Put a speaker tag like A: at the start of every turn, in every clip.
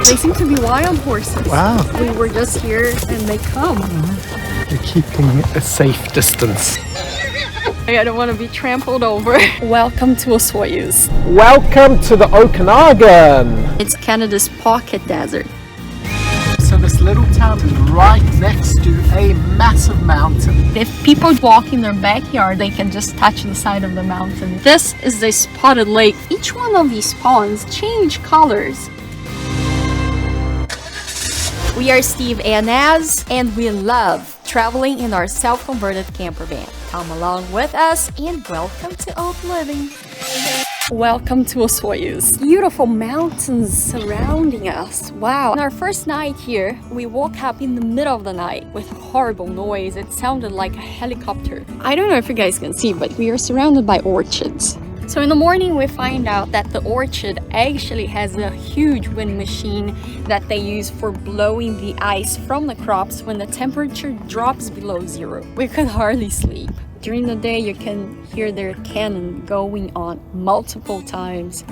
A: They seem to be wild horses.
B: Wow.
A: We were just here and they come.
B: You're keeping a safe distance.
A: I don't want to be trampled over. Welcome to Osoyoos.
B: Welcome to the Okanagan.
A: It's Canada's pocket desert.
B: So this little town is right next to a massive mountain.
A: If people walk in their backyard, they can just touch the side of the mountain. This is the spotted lake. Each one of these ponds change colors. We are Steve and Naz, and we love traveling in our self-converted camper van. Come along with us and welcome to Old Living. Welcome to Osoyoos. Beautiful mountains surrounding us. Wow. On our first night here, we woke up in the middle of the night with a horrible noise. It sounded like a helicopter. I don't know if you guys can see, but we are surrounded by orchards. So in the morning, we find out that the orchard actually has a huge wind machine that they use for blowing the ice from the crops when the temperature drops below zero. We could hardly sleep. During the day, you can hear their cannon going on multiple times.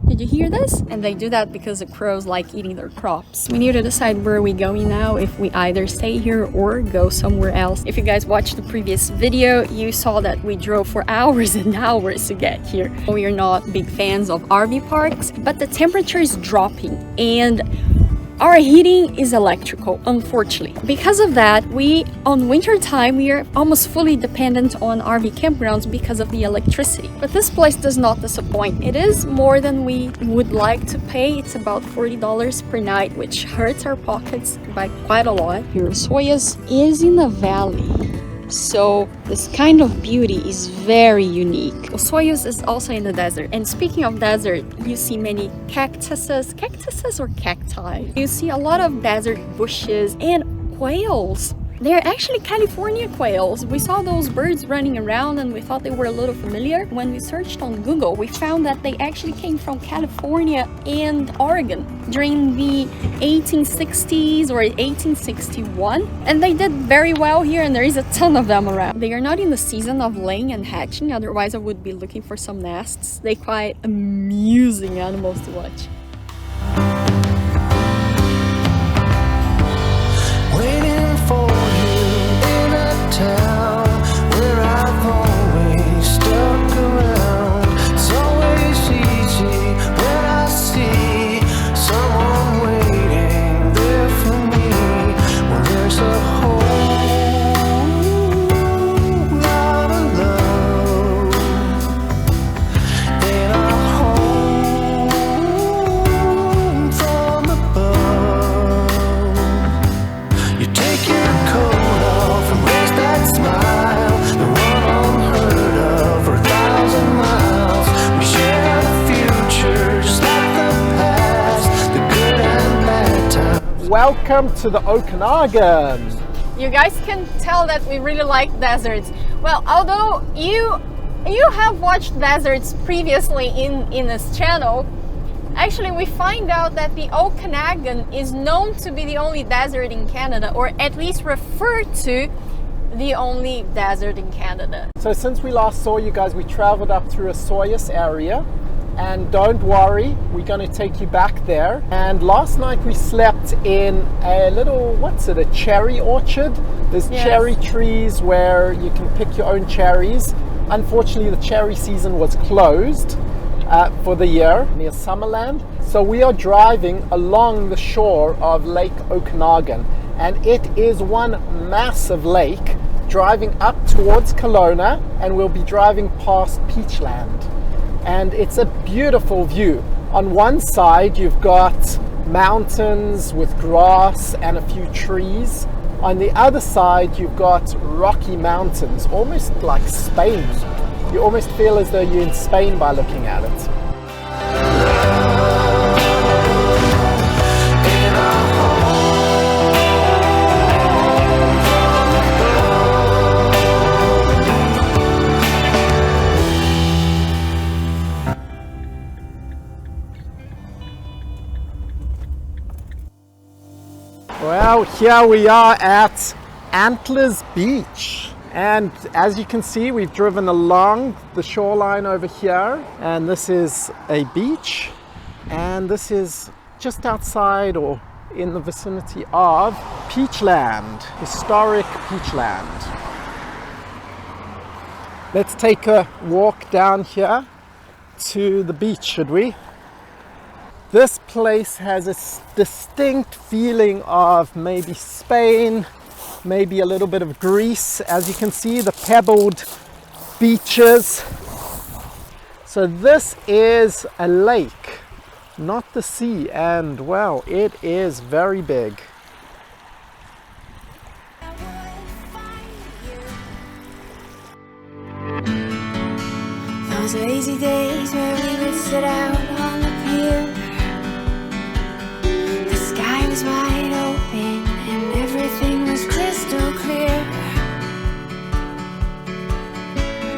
A: Did you hear this? And they do that because the crows like eating their crops. We need to decide where we're going now, if we either stay here or go somewhere else. If you guys watched the previous video, you saw that we drove for hours and hours to get here. We are not big fans of RV parks, but the temperature is dropping and our heating is electrical, unfortunately. Because of that, on winter time, we are almost fully dependent on RV campgrounds because of the electricity. But this place does not disappoint. It is more than we would like to pay. It's about $40 per night, which hurts our pockets by quite a lot. Here, Osoyoos is in the valley. So this kind of beauty is very unique. Osoyoos is also in the desert. And speaking of desert, you see many cactuses or cacti. You see a lot of desert bushes and quails. They're actually California quails. We saw those birds running around and we thought they were a little familiar. When we searched on Google, we found that they actually came from California and Oregon during the 1860s or 1861. And they did very well here and there is a ton of them around. They are not in the season of laying and hatching, otherwise I would be looking for some nests. They're quite amusing animals to watch.
C: For you in a town where I've always stuck around. It's always easy when I see someone waiting there for me. When there's a whole lot of love in a home from above. You take your coat off and raise that smile, the one unheard of for 1,000 miles. We share the future just like the past, the good and bad times.
B: Welcome to the Okanagan.
A: You guys can tell that we really like deserts. Well, although you have watched deserts previously in this channel, actually, we find out that the Okanagan is known to be the only desert in Canada, or at least referred to the only desert in Canada.
B: So since we last saw you guys, we traveled up through Osoyoos area. And don't worry, we're going to take you back there. And last night we slept in a little, a cherry orchard. There's cherry trees where you can pick your own cherries. Unfortunately, the cherry season was closed for the year near Summerland. So we are driving along the shore of Lake Okanagan, and it is one massive lake driving up towards Kelowna, and we'll be driving past Peachland. And it's a beautiful view. On one side you've got mountains with grass and a few trees. On the other side you've got rocky mountains, almost like Spain. You almost feel as though you're in Spain by looking at it. Well, here we are at Antlers Beach. And as you can see, we've driven along the shoreline over here, and this is a beach, and this is just outside or in the vicinity of peachland, historic peachland. Let's take a walk down here to the beach, should we? This place has a distinct feeling of maybe Spain, maybe a little bit of Greece. As you can see, the pebbled beaches. So this is a lake, not the sea, and well, it is very big.
D: Those are easy days where we would sit out on the pier. The sky was wide open and everything was crystal clear.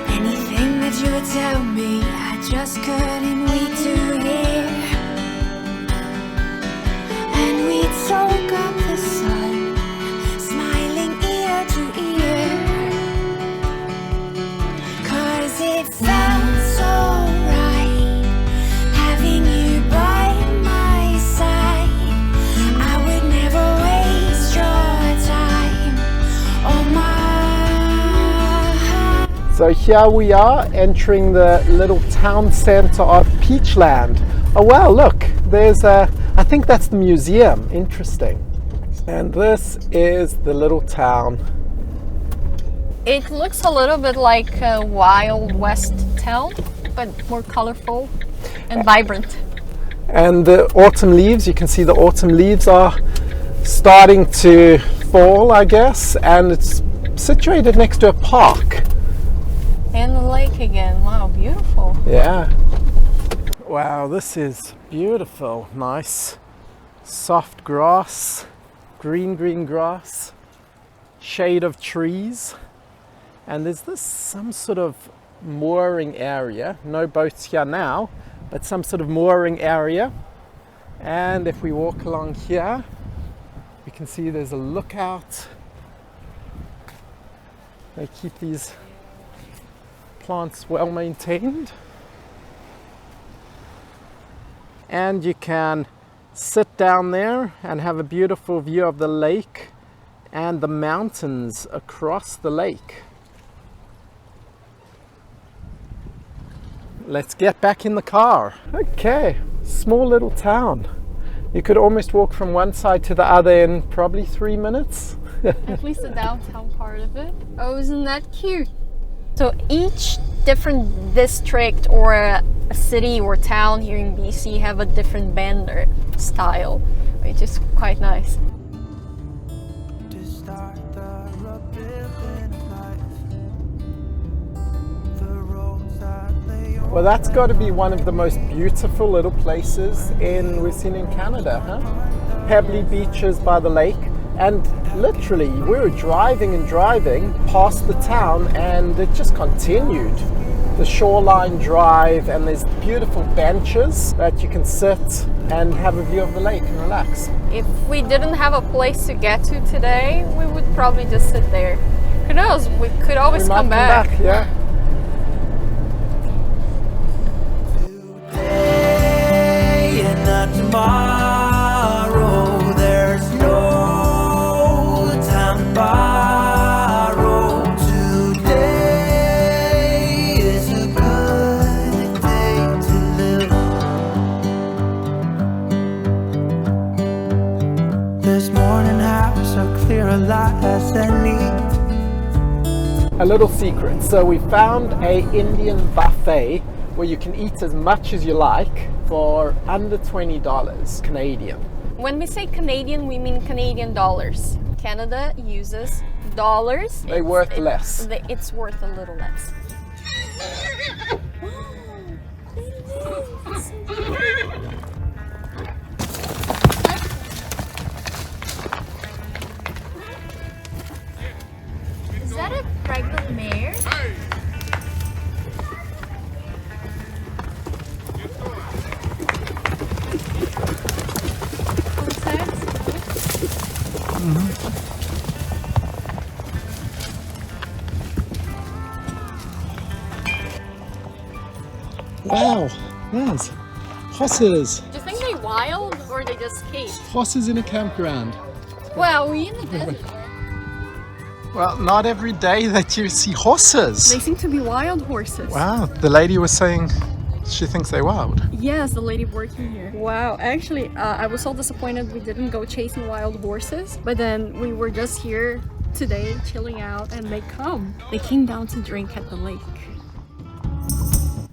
D: Anything that you would tell me, I just couldn't wait to hear. And we'd soak up the sun, smiling ear to ear. 'Cause it felt so right, having you by my side. I would never waste your time or mine.
B: So here we are entering the little town center of Peachland. Oh wow, look, there's I think that's the museum. Interesting. And this is the little town.
A: It looks a little bit like a Wild West town, but more colorful and vibrant.
B: And the autumn leaves, you can see the autumn leaves are starting to fall, I guess, and it's situated next to a park.
A: And the lake again. Wow, beautiful.
B: Yeah. Wow, this is beautiful. Nice soft grass, green grass, shade of trees. And there's this some sort of mooring area. No boats here now, but some sort of mooring area. And if we walk along here, we can see there's a lookout. They keep these plants well maintained. And you can sit down there and have a beautiful view of the lake and the mountains across the lake. Let's get back in the car. Okay, small little town. You could almost walk from one side to the other in probably 3 minutes.
A: At least the downtown part of it. Oh, isn't that cute? So each different district or a city or town here in BC have a different banner style, which is quite nice.
C: To start the rebuilding of life. The roads that lay
B: Well, that's got to be one of the most beautiful little places we've seen in Canada, huh? Pebbly beaches by the lake. And literally, we were driving and driving past the town and it just continued. The shoreline drive, and there's beautiful benches that you can sit and have a view of the lake and relax.
A: If we didn't have a place to get to today, we would probably just sit there. Who knows? We could always come back.
B: Yeah.
C: today and not tomorrow. There's no time to borrow. Today is a good day to live. This morning house so clear a light as any.
B: A little secret. So we found a Indian buffet where you can eat as much as you like for under $20 Canadian.
A: When we say Canadian, we mean Canadian dollars. Canada uses dollars.
B: They worth less.
A: It's worth a little less. Is that a pregnant mare? What's that?
B: Wow, yes, horses.
A: Do you think they're wild or or they just skate.
B: Horses in a campground.
A: Well, we in the desert.
B: Well, not every day that you see horses.
A: They seem to be wild horses.
B: Wow, the lady was saying she thinks they're wild.
A: Yes, the lady working here. Wow, actually, I was so disappointed we didn't go chasing wild horses, but then we were just here today chilling out and they came down to drink at the lake.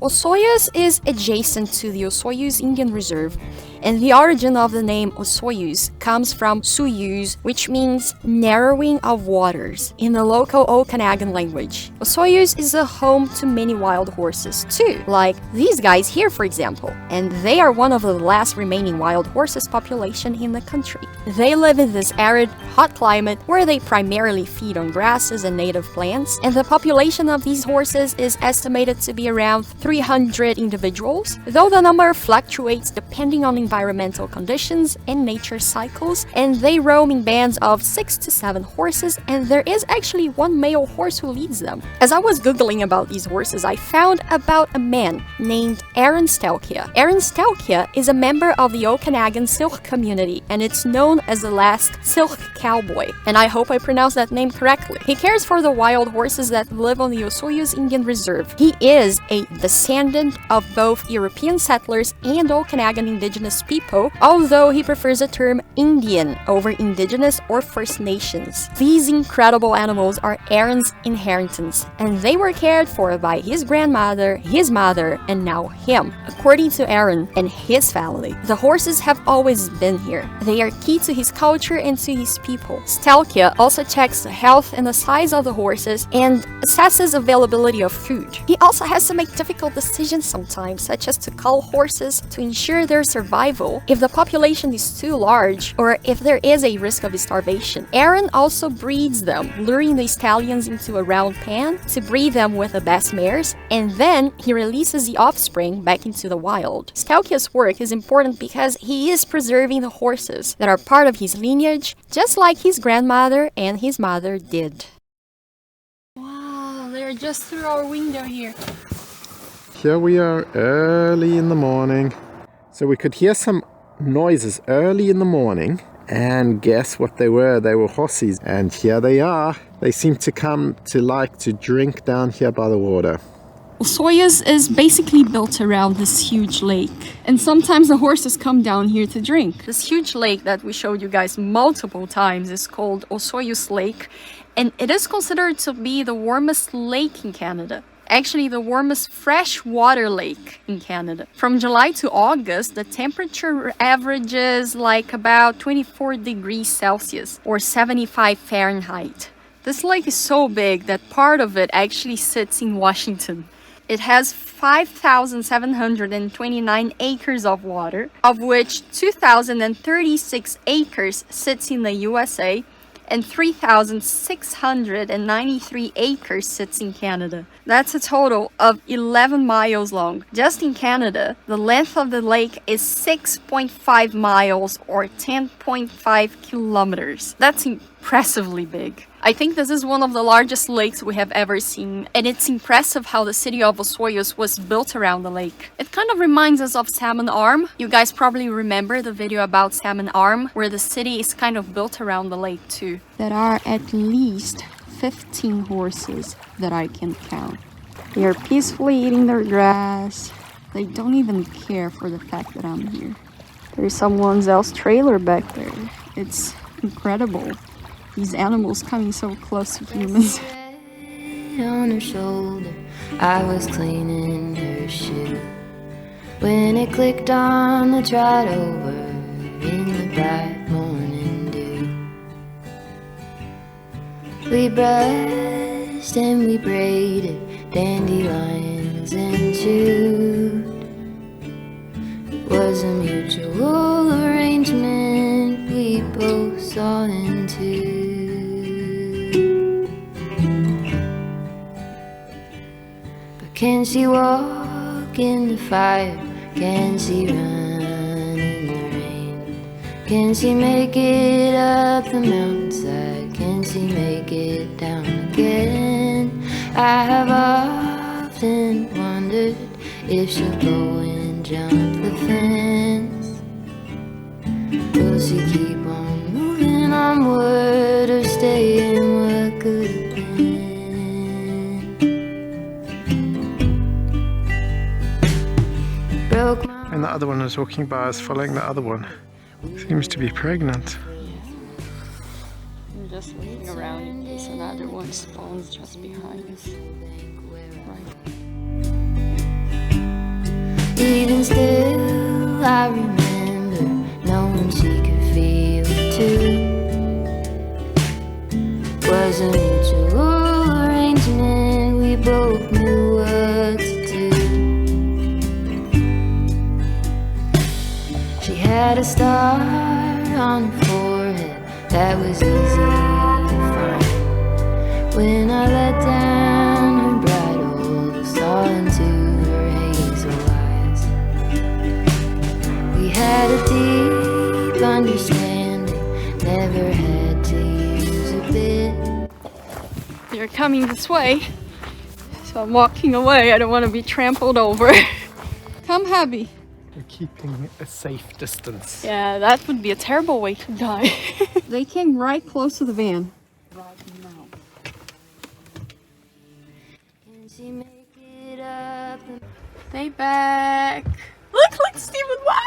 A: Osoyoos is adjacent to the Osoyoos Indian Reserve, and the origin of the name Osoyoos comes from Soyoos, which means narrowing of waters in the local Okanagan language. Osoyoos is a home to many wild horses too, like these guys here for example, and they are one of the last remaining wild horses population in the country. They live in this arid, hot climate where they primarily feed on grasses and native plants, and the population of these horses is estimated to be around 300 individuals, though the number fluctuates depending on environmental conditions and nature cycles, and they roam in bands of 6 to 7 horses, and there is actually one male horse who leads them. As I was googling about these horses, I found about a man named Aaron Stelkia. Aaron Stelkia is a member of the Okanagan Silk community, and it's known as the last Silk Cowboy, and I hope I pronounced that name correctly. He cares for the wild horses that live on the Osoyoos Indian Reserve. He is a descendant of both European settlers and Okanagan Indigenous people, although he prefers the term Indian over Indigenous or First Nations. These incredible animals are Aaron's inheritance, and they were cared for by his grandmother, his mother, and now him. According to Aaron and his family, the horses have always been here. They are key to his culture and to his people. Stelkia also checks the health and the size of the horses and assesses availability of food. He also has to make difficult decisions sometimes, such as to cull horses to ensure their survival if the population is too large or if there is a risk of starvation. Aaron also breeds them, luring the stallions into a round pen to breed them with the best mares, and then he releases the offspring back into the wild. Stelkia's work is important because he is preserving the horses that are part of his lineage, just like his grandmother and his mother did. Wow, they're just through our window here.
B: Here we are early in the morning. So we could hear some noises early in the morning, and guess what they were? They were horses, and here they are. They seem to come to like to drink down here by the water.
A: Osoyoos is basically built around this huge lake, and sometimes the horses come down here to drink. This huge lake that we showed you guys multiple times is called Osoyoos Lake, and it is considered to be the warmest lake in Canada. Actually, the warmest freshwater lake in Canada. From July to August, the temperature averages like about 24 degrees Celsius or 75 Fahrenheit. This lake is so big that part of it actually sits in Washington. It has 5,729 acres of water, of which 2,036 acres sits in the USA, and 3,693 acres sits in Canada. That's a total of 11 miles long. Just in Canada, the length of the lake is 6.5 miles or 10.5 kilometers. That's impressively big. I think this is one of the largest lakes we have ever seen, and it's impressive how the city of Osoyoos was built around the lake. It kind of reminds us of Salmon Arm. You guys probably remember the video about Salmon Arm, where the city is kind of built around the lake too. There are at least 15 horses that I can count. They are peacefully eating their grass. They don't even care for the fact that I'm here. There's someone else's trailer back there. It's incredible. These animals coming so close to humans.
D: On her shoulder, I was cleaning her shoe when it clicked on the trot over in the bright morning dew. We brushed and we braided dandelions and chewed. It was a mutual arrangement we both saw into. Can she walk in the fire? Can she run in the rain? Can she make it up the mountainside? Can she make it down again? I have often wondered if she'll go and jump the fence. Will she keep on moving onward or stay in what could have been? Broke my
B: And the other one is walking by us, following the other one. Seems to be pregnant.
A: We're just looking around in case another one spawns just behind us. Right.
D: Even still, I remember knowing she could feel it too. Was a mutual arrangement, we both knew what to do. She had a star on her forehead that was easy to find. When I let down her bridle, saw into her hazel eyes. We had a deep understanding, never had to use a bit.
A: They're coming this way, so I'm walking away. I don't want to be trampled over. Come, hubby.
B: We're keeping a safe distance.
A: Yeah, that would be a terrible way to die. They came right close to the van. Right now.
D: Can she make it up?
A: They back. Look, Steven, wow!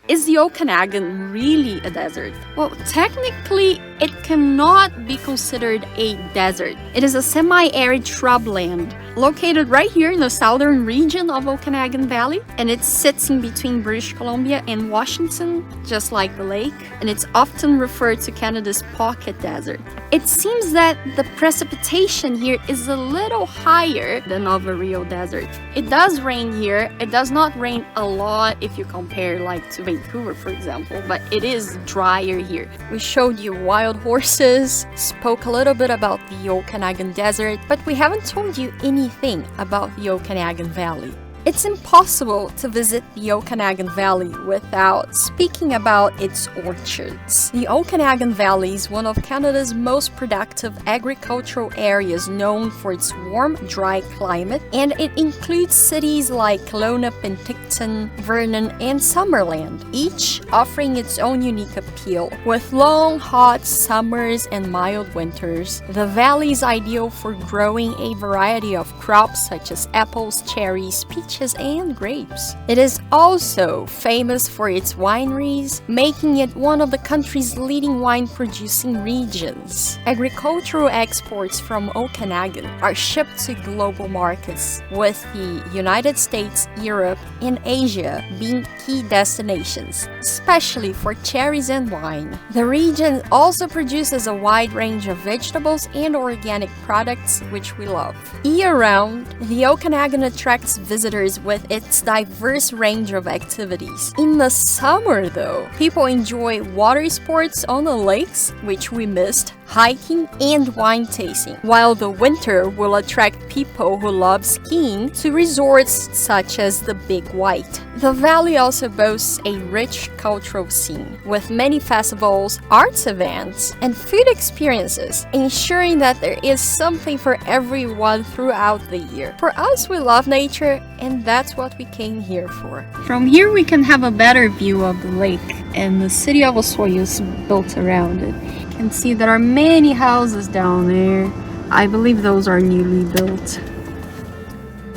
A: Is the Okanagan really a desert? Well, technically, it cannot be considered a desert. It is a semi-arid shrubland located right here in the southern region of Okanagan Valley, and it sits in between British Columbia and Washington, just like the lake, and it's often referred to Canada's pocket desert. It seems that the precipitation here is a little higher than of a real desert. It does rain here. It does not rain a lot if you compare like to Vancouver, for example, but it is drier here. We showed you wild horses, spoke a little bit about the Okanagan Desert, but we haven't told you anything about the Okanagan Valley. It's impossible to visit the Okanagan Valley without speaking about its orchards. The Okanagan Valley is one of Canada's most productive agricultural areas, known for its warm, dry climate, and it includes cities like Kelowna, Penticton, Vernon, and Summerland, each offering its own unique appeal. With long, hot summers and mild winters, the valley is ideal for growing a variety of crops such as apples, cherries, peaches, and grapes. It is also famous for its wineries, making it one of the country's leading wine-producing regions. Agricultural exports from Okanagan are shipped to global markets, with the United States, Europe, and Asia being key destinations, especially for cherries and wine. The region also produces a wide range of vegetables and organic products, which we love. Year-round, the Okanagan attracts visitors with its diverse range of activities. In the summer, though, people enjoy water sports on the lakes, which we missed, hiking, and wine tasting, while the winter will attract people who love skiing to resorts such as the Big White. The valley also boasts a rich cultural scene, with many festivals, arts events, and food experiences, ensuring that there is something for everyone throughout the year. For us, we love nature, and that's what we came here for. From here, we can have a better view of the lake and the city of Osoyoos built around it. You can see there are many houses down there. I believe those are newly built.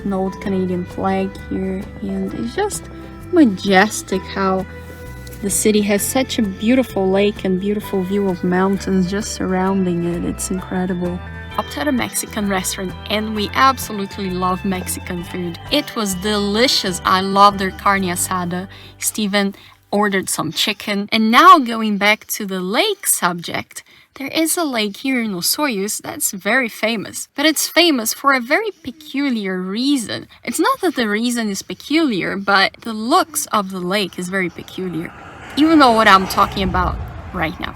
A: An old Canadian flag here, and it's just majestic how the city has such a beautiful lake and beautiful view of mountains just surrounding it. It's incredible. Stopped at a Mexican restaurant, and we absolutely love Mexican food. It was delicious. I love their carne asada. Steven ordered some chicken. And now going back to the lake subject, there is a lake here in Osoyoos that's very famous, but it's famous for a very peculiar reason. It's not that the reason is peculiar, but the looks of the lake is very peculiar. You know what I'm talking about right now.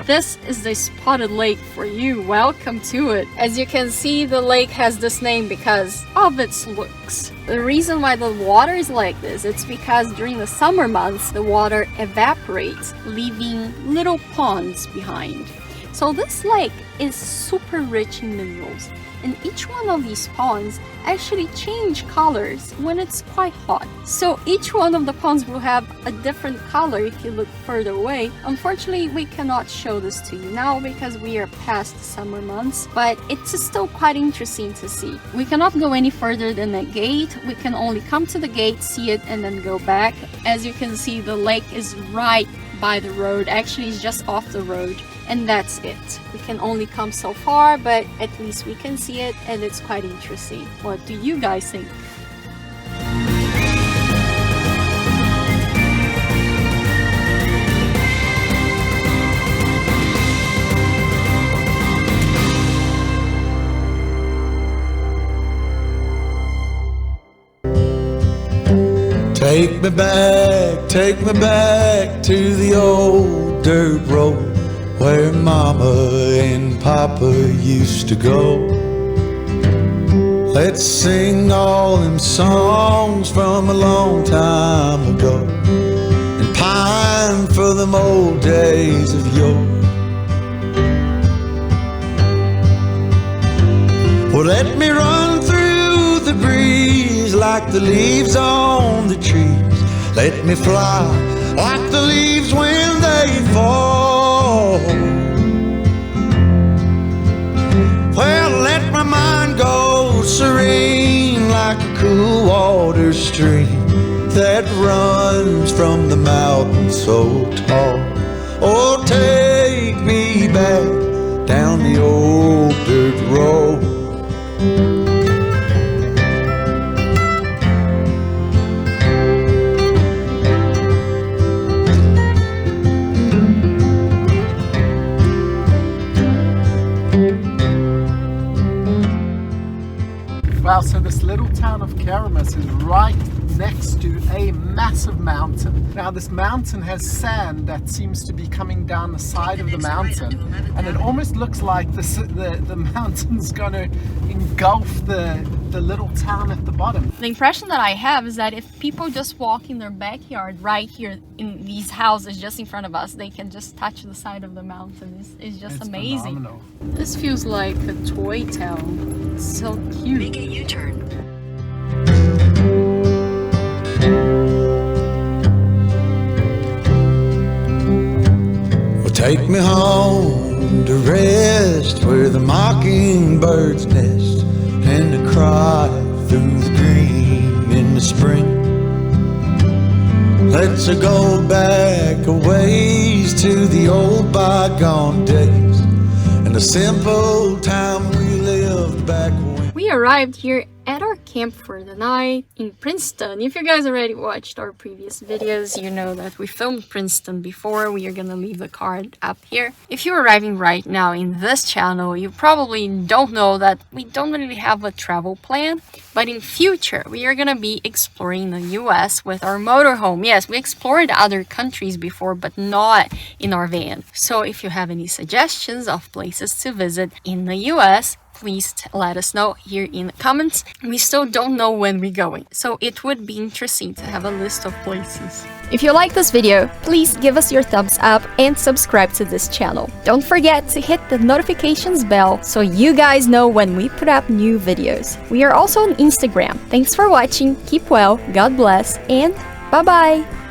A: This is the spotted lake for you. Welcome to it. As you can see, the lake has this name because of its looks. The reason why the water is like this, it's because during the summer months, the water evaporates, leaving little ponds behind. So this lake is super rich in minerals. and each one of these ponds actually change colors when it's quite hot. So each one of the ponds will have a different color if you look further away. Unfortunately, we cannot show this to you now because we are past summer months, but it's still quite interesting to see. We cannot go any further than the gate. We can only come to the gate, see it, and then go back. As you can see, the lake is right by the road. Actually, it's just off the road, and that's it. We can only come so far, but at least we can see it, and it's quite interesting. What do you guys think?
C: Take me back to the old dirt road where Mama and Papa used to go. Let's sing all them songs from a long time ago and pine for them old days of yore. Well, let me run through the breeze like the leaves on the trees. Let me fly like the leaves when they fall. Well, let my mind go serene like a cool water stream that runs from the mountain so tall. Oh, take me back down the old dirt road.
B: Wow, so this little town of Nk'Mip is right next to a massive mountain. Now this mountain has sand that seems to be coming down the side of the mountain, and it almost looks like the mountain's gonna engulf the little town at the bottom.
A: The impression that I have is that if people just walk in their backyard right here in these houses just in front of us, they can just touch the side of the mountain. It's just amazing.
B: Phenomenal.
A: This feels like a toy town. It's so cute.
E: Make a U-turn.
C: Well, take me home to rest where the mockingbirds nest and to cry through the green in the spring. Let's go back a ways to the old bygone days and the simple time we lived back when.
A: We arrived here at our camp for the night in Princeton. If you guys already watched our previous videos, you know that we filmed Princeton before. We are gonna leave the card up here. If you're arriving right now in this channel, you probably don't know that we don't really have a travel plan, but in future we are gonna be exploring the US with our motorhome. Yes, we explored other countries before, but not in our van. So if you have any suggestions of places to visit in the US, please let us know here in the comments. We still don't know when we're going, so it would be interesting to have a list of places. If you like this video, please give us your thumbs up and subscribe to this channel. Don't forget to hit the notifications bell so you guys know when we put up new videos. We are also on Instagram. Thanks for watching, keep well, God bless, and bye-bye!